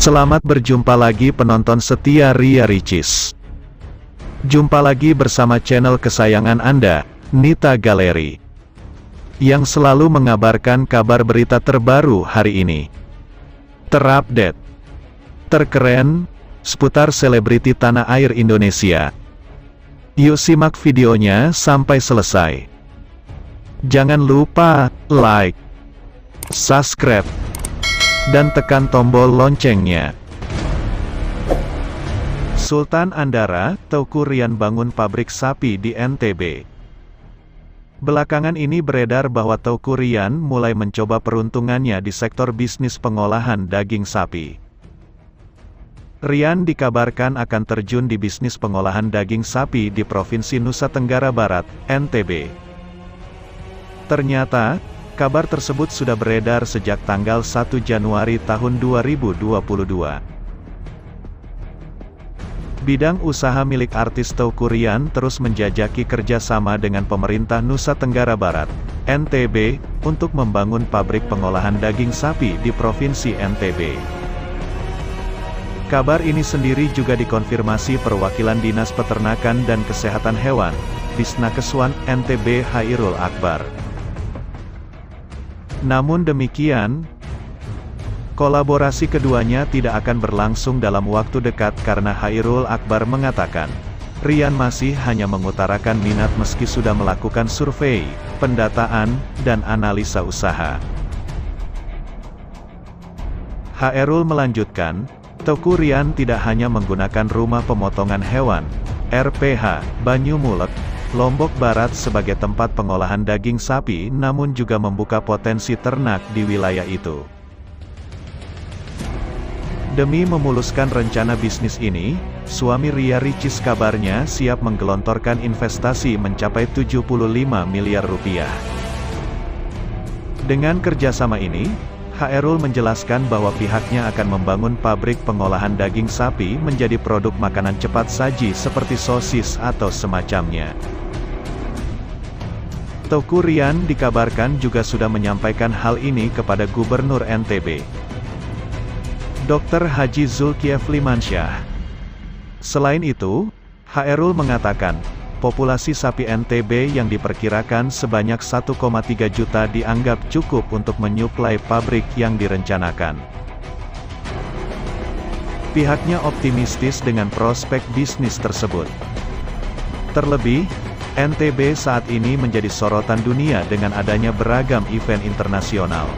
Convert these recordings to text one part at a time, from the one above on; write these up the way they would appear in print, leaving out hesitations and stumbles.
Selamat berjumpa lagi penonton setia Ria Ricis. Jumpa lagi bersama channel kesayangan Anda, Nita Galeri, yang selalu mengabarkan kabar berita terbaru hari ini. Terupdate, terkeren, seputar selebriti tanah air Indonesia. Yuk simak videonya sampai selesai. Jangan lupa like, subscribe, dan tekan tombol loncengnya. Sultan Andara, Teuku Ryan bangun pabrik sapi di NTB. Belakangan ini beredar bahwa Teuku Ryan mulai mencoba peruntungannya di sektor bisnis pengolahan daging sapi. Ryan dikabarkan akan terjun di bisnis pengolahan daging sapi di Provinsi Nusa Tenggara Barat, NTB. Ternyata, kabar tersebut sudah beredar sejak tanggal 1 Januari tahun 2022. Bidang usaha milik artis Teuku Ryan terus menjajaki kerjasama dengan pemerintah Nusa Tenggara Barat, NTB, untuk membangun pabrik pengolahan daging sapi di Provinsi NTB. Kabar ini sendiri juga dikonfirmasi perwakilan Dinas Peternakan dan Kesehatan Hewan, Disnakeswan NTB Hairul Akbar. Namun demikian, kolaborasi keduanya tidak akan berlangsung dalam waktu dekat karena Hairul Akbar mengatakan, Ryan masih hanya mengutarakan minat meski sudah melakukan survei, pendataan, dan analisa usaha. Hairul melanjutkan, Teuku Ryan tidak hanya menggunakan rumah pemotongan hewan, RPH, Banyumulek, Lombok Barat sebagai tempat pengolahan daging sapi, namun juga membuka potensi ternak di wilayah itu. Demi memuluskan rencana bisnis ini, suami Ria Ricis kabarnya siap menggelontorkan investasi mencapai 75 miliar rupiah. Dengan kerjasama ini, Hairul menjelaskan bahwa pihaknya akan membangun pabrik pengolahan daging sapi menjadi produk makanan cepat saji seperti sosis atau semacamnya. Teuku Ryan dikabarkan juga sudah menyampaikan hal ini kepada Gubernur NTB, Dr. Haji Zulkifli Mansyah. Selain itu, Hairul mengatakan, populasi sapi NTB yang diperkirakan sebanyak 1,3 juta dianggap cukup untuk menyuplai pabrik yang direncanakan. Pihaknya optimistis dengan prospek bisnis tersebut. Terlebih, NTB saat ini menjadi sorotan dunia dengan adanya beragam event internasional.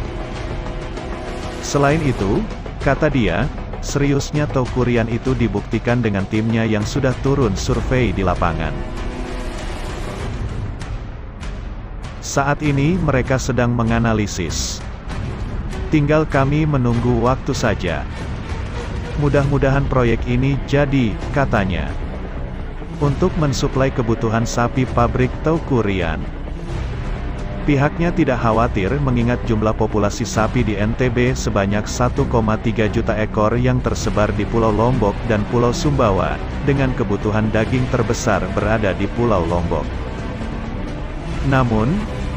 Selain itu, kata dia, seriusnya Teuku Ryan itu dibuktikan dengan timnya yang sudah turun survei di lapangan. Saat ini mereka sedang menganalisis. Tinggal kami menunggu waktu saja. Mudah-mudahan proyek ini jadi, katanya, untuk mensuplai kebutuhan sapi pabrik Teuku Ryan. Pihaknya tidak khawatir mengingat jumlah populasi sapi di NTB sebanyak 1,3 juta ekor yang tersebar di Pulau Lombok dan Pulau Sumbawa, dengan kebutuhan daging terbesar berada di Pulau Lombok. Namun,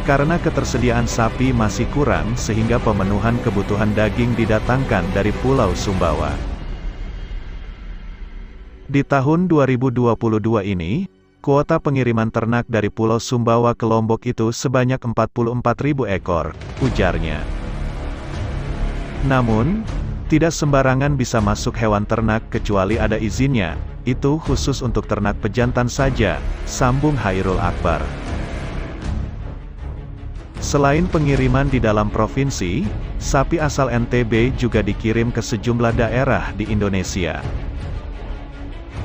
karena ketersediaan sapi masih kurang sehingga pemenuhan kebutuhan daging didatangkan dari Pulau Sumbawa. Di tahun 2022 ini, kuota pengiriman ternak dari Pulau Sumbawa ke Lombok itu sebanyak 44.000 ekor, ujarnya. Namun, tidak sembarangan bisa masuk hewan ternak kecuali ada izinnya, itu khusus untuk ternak pejantan saja, sambung Hairul Akbar. Selain pengiriman di dalam provinsi, sapi asal NTB juga dikirim ke sejumlah daerah di Indonesia.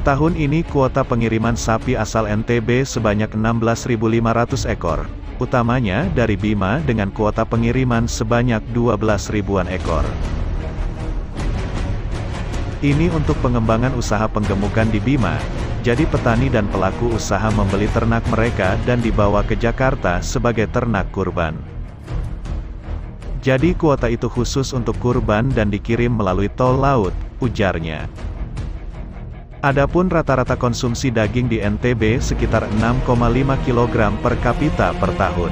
Tahun ini kuota pengiriman sapi asal NTB sebanyak 16.500 ekor, utamanya dari Bima dengan kuota pengiriman sebanyak 12.000-an ekor. Ini untuk pengembangan usaha penggemukan di Bima, jadi petani dan pelaku usaha membeli ternak mereka dan dibawa ke Jakarta sebagai ternak kurban. Jadi kuota itu khusus untuk kurban dan dikirim melalui tol laut, ujarnya. Adapun rata-rata konsumsi daging di NTB sekitar 6,5 kg per kapita per tahun.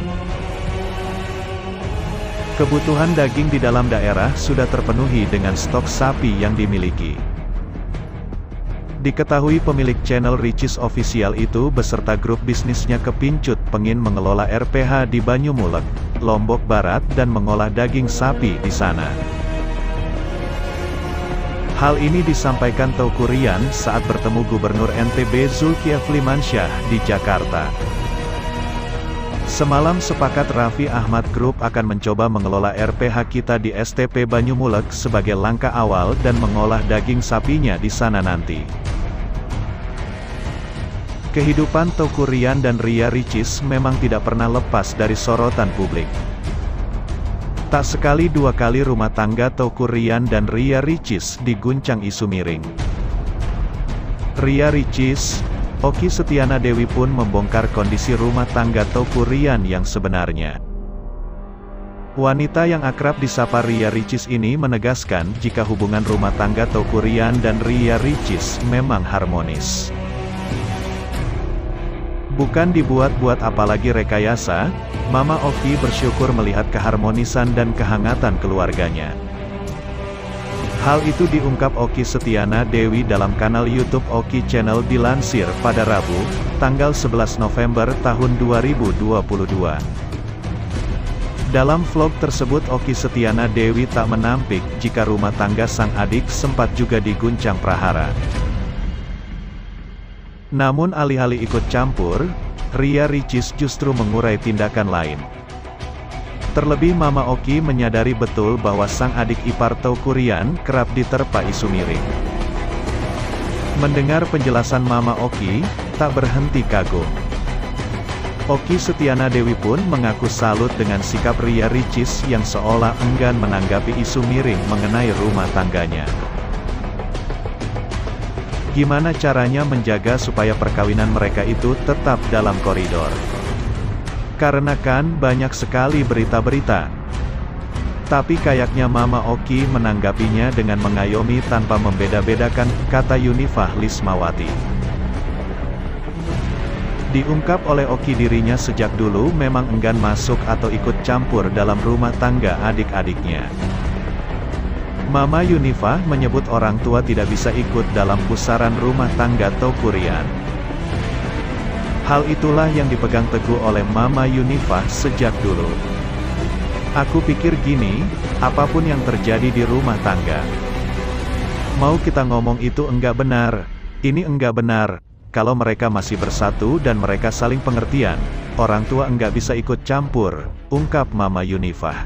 Kebutuhan daging di dalam daerah sudah terpenuhi dengan stok sapi yang dimiliki. Diketahui pemilik channel Ricis Official itu beserta grup bisnisnya kepincut pengin mengelola RPH di Banyumulek, Lombok Barat dan mengolah daging sapi di sana. Hal ini disampaikan Teuku Ryan saat bertemu Gubernur NTB Zulkifli Mansyah di Jakarta. Semalam sepakat Raffi Ahmad Group akan mencoba mengelola RPH kita di STP Banyumulek sebagai langkah awal dan mengolah daging sapinya di sana nanti. Kehidupan Teuku Ryan dan Ria Ricis memang tidak pernah lepas dari sorotan publik. Tak sekali dua kali rumah tangga Teuku Ryan dan Ria Ricis diguncang isu miring. Ria Ricis, Okky Setiana Dewi pun membongkar kondisi rumah tangga Teuku Ryan yang sebenarnya. Wanita yang akrab disapa Ria Ricis ini menegaskan jika hubungan rumah tangga Teuku Ryan dan Ria Ricis memang harmonis. Bukan dibuat-buat apalagi rekayasa, Mama Okky bersyukur melihat keharmonisan dan kehangatan keluarganya. Hal itu diungkap Okky Setiana Dewi dalam kanal YouTube Okky Channel dilansir pada Rabu, tanggal 11 November tahun 2022. Dalam vlog tersebut Okky Setiana Dewi tak menampik jika rumah tangga sang adik sempat juga diguncang prahara. Namun alih-alih ikut campur, Ria Ricis justru mengurai tindakan lain. Terlebih Mama Okky menyadari betul bahwa sang adik ipar Teuku Ryan kerap diterpa isu miring. Mendengar penjelasan Mama Okky, tak berhenti kagum. Okky Setiana Dewi pun mengaku salut dengan sikap Ria Ricis yang seolah enggan menanggapi isu miring mengenai rumah tangganya. Gimana caranya menjaga supaya perkawinan mereka itu tetap dalam koridor? Karena kan banyak sekali berita-berita. Tapi kayaknya Mama Okky menanggapinya dengan mengayomi tanpa membeda-bedakan, kata Yunifah Lismawati. Diungkap oleh Okky dirinya sejak dulu memang enggan masuk atau ikut campur dalam rumah tangga adik-adiknya. Mama Yunifah menyebut orang tua tidak bisa ikut dalam pusaran rumah tangga Teuku Ryan. Hal itulah yang dipegang teguh oleh Mama Yunifah sejak dulu. Aku pikir gini, apapun yang terjadi di rumah tangga, mau kita ngomong itu enggak benar, ini enggak benar, kalau mereka masih bersatu dan mereka saling pengertian, orang tua enggak bisa ikut campur, ungkap Mama Yunifah.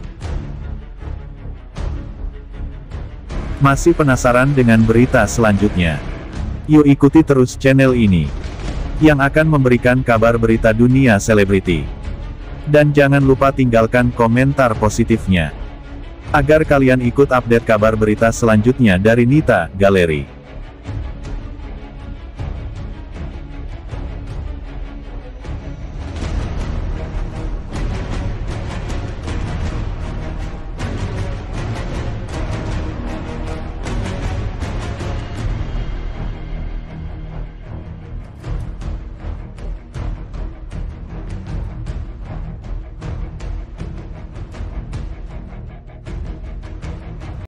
Masih penasaran dengan berita selanjutnya? Yuk ikuti terus channel ini, yang akan memberikan kabar berita dunia selebriti. Dan jangan lupa tinggalkan komentar positifnya, agar kalian ikut update kabar berita selanjutnya dari Nita Galeri.